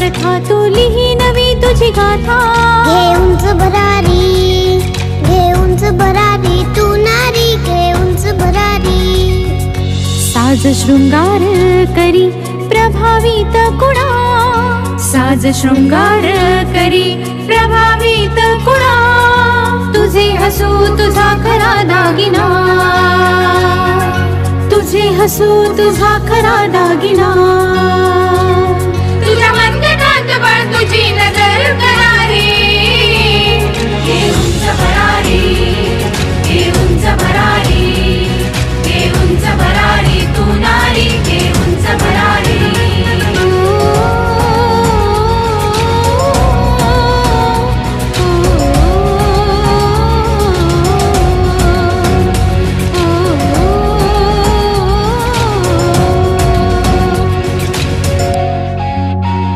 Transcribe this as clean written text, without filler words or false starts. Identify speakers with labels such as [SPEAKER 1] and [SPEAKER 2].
[SPEAKER 1] अर्थातुली नवी तुझी गाथा.
[SPEAKER 2] घे उंच भरारी, घे उंच भरारी, तू नारी घे उंच भरारी.
[SPEAKER 1] साज शृंगार करी प्रभावित कुणा, साज शृंगार करी प्रभावित कुणा. तुझे हसू तुझा खरा दागिना, तुझे हसू तुझा खरा दागिना.